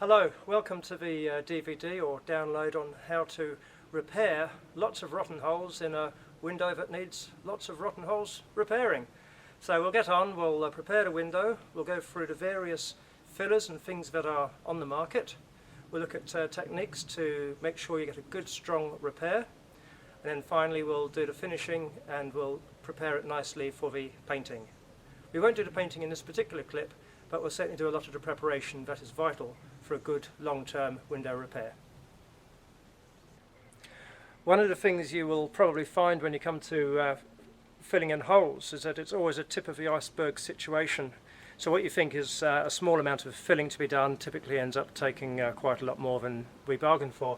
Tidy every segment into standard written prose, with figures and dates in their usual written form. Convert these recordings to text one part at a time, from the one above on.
Hello, welcome to the DVD or download on how to repair lots of rotten holes in a window that needs lots of rotten holes repairing. So we'll get on, we'll prepare the window, we'll go through the various fillers and things that are on the market. We'll look at techniques to make sure you get a good strong repair, and then finally we'll do the finishing and we'll prepare it nicely for the painting. We won't do the painting in this particular clip, but we'll certainly do a lot of the preparation that is vital for a good long-term window repair. One of the things you will probably find when you come to filling in holes is that it's always a tip of the iceberg situation. So what you think is a small amount of filling to be done typically ends up taking quite a lot more than we bargained for.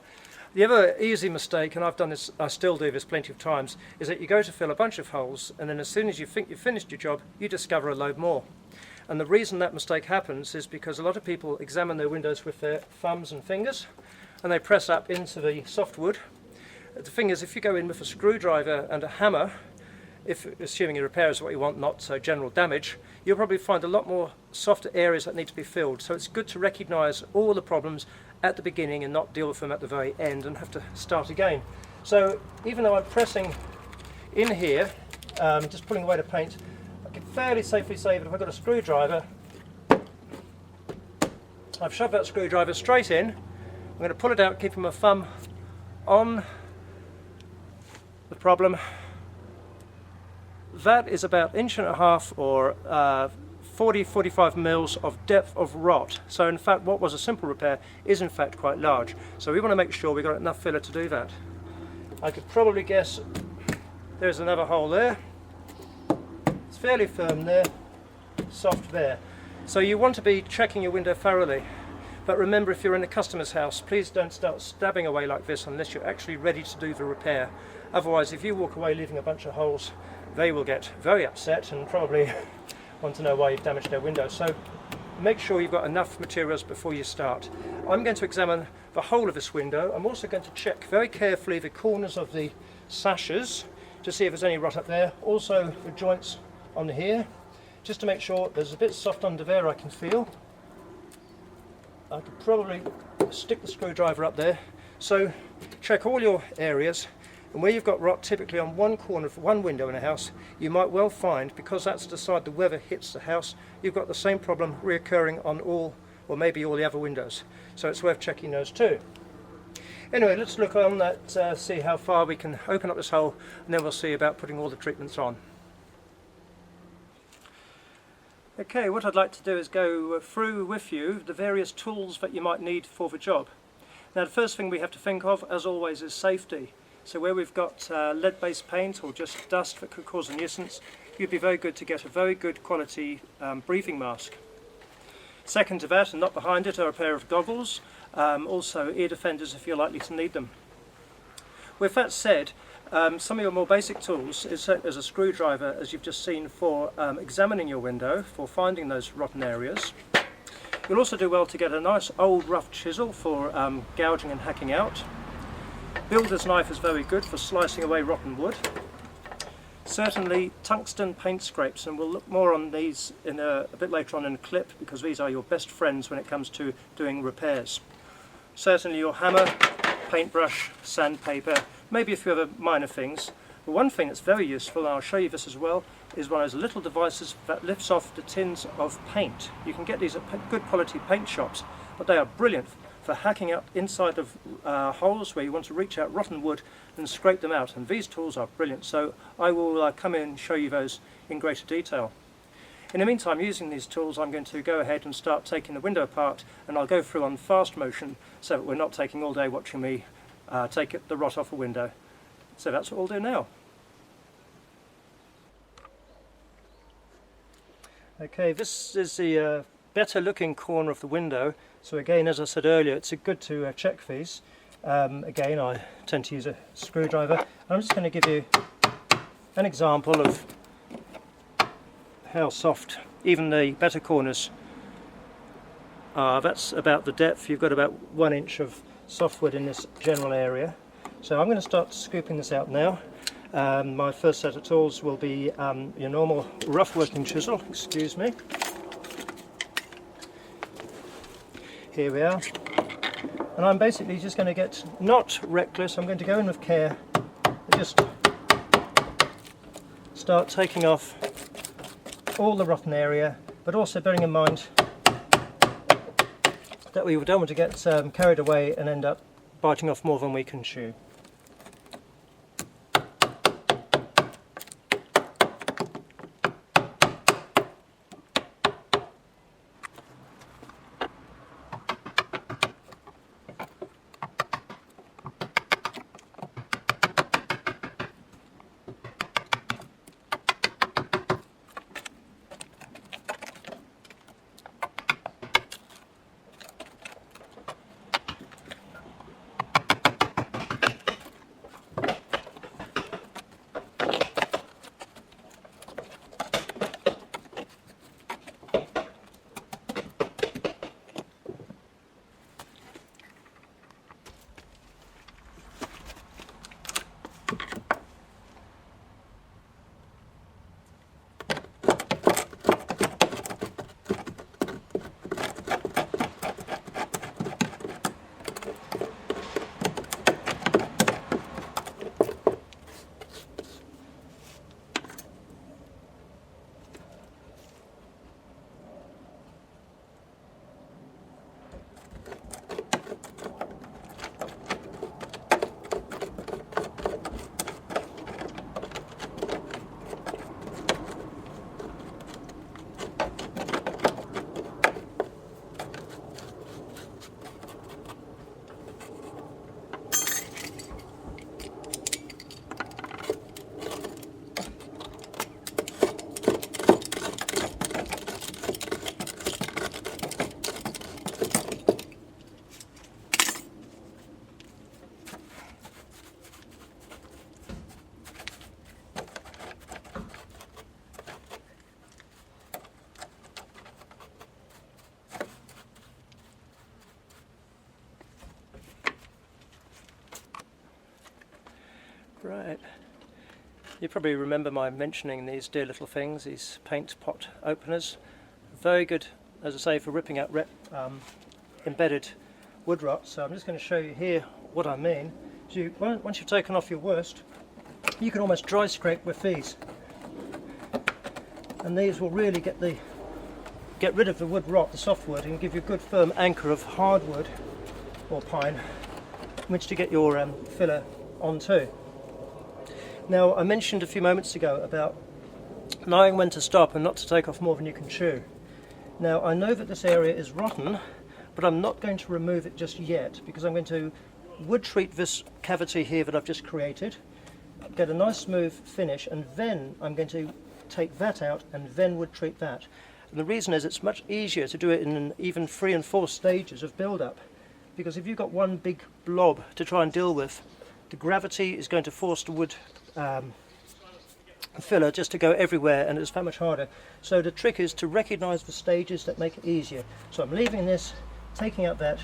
The other easy mistake, and I've done this, I still do this plenty of times, is that you go to fill a bunch of holes and then as soon as you think you've finished your job, you discover a load more. And the reason that mistake happens is because a lot of people examine their windows with their thumbs and fingers and they press up into the softwood. The thing is, if you go in with a screwdriver and a hammer, assuming your repair is what you want, not general damage, you'll probably find a lot more softer areas that need to be filled. So it's good to recognise all the problems at the beginning and not deal with them at the very end and have to start again. So even though I'm pressing in here, just pulling away the paint, I can fairly safely say that if I've got a screwdriver, I've shoved that screwdriver straight in. I'm going to pull it out, keeping my thumb on the problem. That is about 1.5 inches or 40-45 mils of depth of rot. So in fact what was a simple repair is in fact quite large. So we want to make sure we've got enough filler to do that. I could probably guess there's another hole there. It's fairly firm there, soft there. So you want to be checking your window thoroughly. But remember, if you're in a customer's house, please don't start stabbing away like this unless you're actually ready to do the repair. Otherwise, if you walk away leaving a bunch of holes, they will get very upset and probably want to know why you've damaged their window. So make sure you've got enough materials before you start. I'm going to examine the whole of this window. I'm also going to check very carefully the corners of the sashes to see if there's any rot up there. Also the joints on here, just to make sure there's a bit soft under there I can feel. I could probably stick the screwdriver up there. So check all your areas. And where you've got rot typically on one corner of one window in a house, you might well find, because that's the side the weather hits the house, you've got the same problem reoccurring on all, or maybe all the other windows. So it's worth checking those too. Anyway, let's look on that, see how far we can open up this hole, and then we'll see about putting all the treatments on. Okay, what I'd like to do is go through with you the various tools that you might need for the job. Now the first thing we have to think of, as always, is safety. So where we've got lead-based paint or just dust that could cause a nuisance, you'd be very good to get a very good quality breathing mask. Second to that, and not behind it, are a pair of goggles, also ear defenders if you're likely to need them. With that said, some of your more basic tools is as a screwdriver, as you've just seen, for examining your window, for finding those rotten areas. You'll also do well to get a nice old rough chisel for gouging and hacking out. Builder's knife is very good for slicing away rotten wood. Certainly tungsten paint scrapes, and we'll look more on these in a bit later on in the clip, because these are your best friends when it comes to doing repairs. Certainly your hammer, paintbrush, sandpaper, maybe a few other minor things. But one thing that's very useful, and I'll show you this as well, is one of those little devices that lifts off the tins of paint. You can get these at good quality paint shops, but they are brilliant for hacking up inside of holes where you want to reach out rotten wood and scrape them out, and these tools are brilliant, so I will come in and show you those in greater detail. In the meantime, using these tools, I'm going to go ahead and start taking the window apart, and I'll go through on fast motion so that we're not taking all day watching me take the rot off a window. So that's what we'll do now. Okay, this is the better looking corner of the window. So again, as I said earlier, it's good to check these. Again, I tend to use a screwdriver. I'm just going to give you an example of how soft even the better corners are. That's about the depth. You've got about 1 inch of softwood in this general area. So I'm going to start scooping this out now. My first set of tools will be your normal rough working chisel, excuse me. Here we are. And I'm basically just going to get not reckless, I'm going to go in with care and just start taking off all the rotten area, but also bearing in mind that we don't want to get carried away and end up biting off more than we can chew. Right, you probably remember my mentioning these dear little things, these paint pot openers. Very good, as I say, for ripping out embedded wood rot. So I'm just going to show you here what I mean. So once you've taken off your worst, you can almost dry scrape with these, and these will really get rid of the wood rot, the softwood, and give you a good firm anchor of hardwood or pine in which to get your filler onto. Now, I mentioned a few moments ago about knowing when to stop and not to take off more than you can chew. Now, I know that this area is rotten, but I'm not going to remove it just yet, because I'm going to wood treat this cavity here that I've just created, get a nice smooth finish, and then I'm going to take that out and then wood treat that. And the reason is it's much easier to do it in even 3 and 4 stages of build-up, because if you've got one big blob to try and deal with, the gravity is going to force the wood filler just to go everywhere, and it's that much harder. So the trick is to recognize the stages that make it easier. So I'm leaving this, taking out that,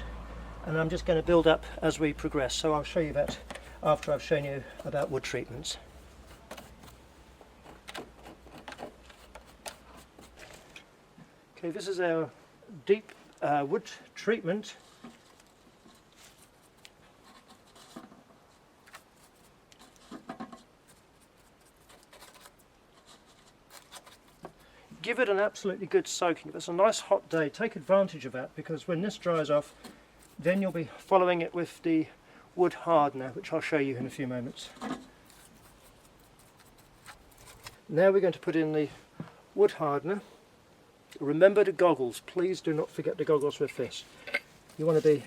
and I'm just going to build up as we progress. So I'll show you that after I've shown you about wood treatments. Okay, this is our deep wood treatment. Give it an absolutely good soaking. If it's a nice hot day, take advantage of that, because when this dries off, then you'll be following it with the wood hardener, which I'll show you in a few moments. Now we're going to put in the wood hardener. Remember the goggles. Please do not forget the goggles with this. You want to be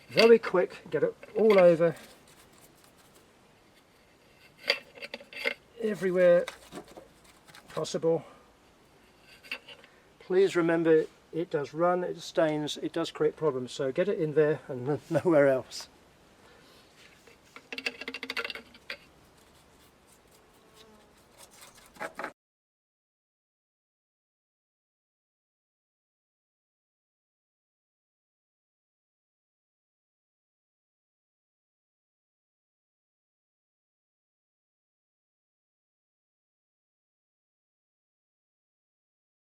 very quick, get it all over, everywhere possible. Please remember, it does run, it stains, it does create problems, so get it in there and nowhere else.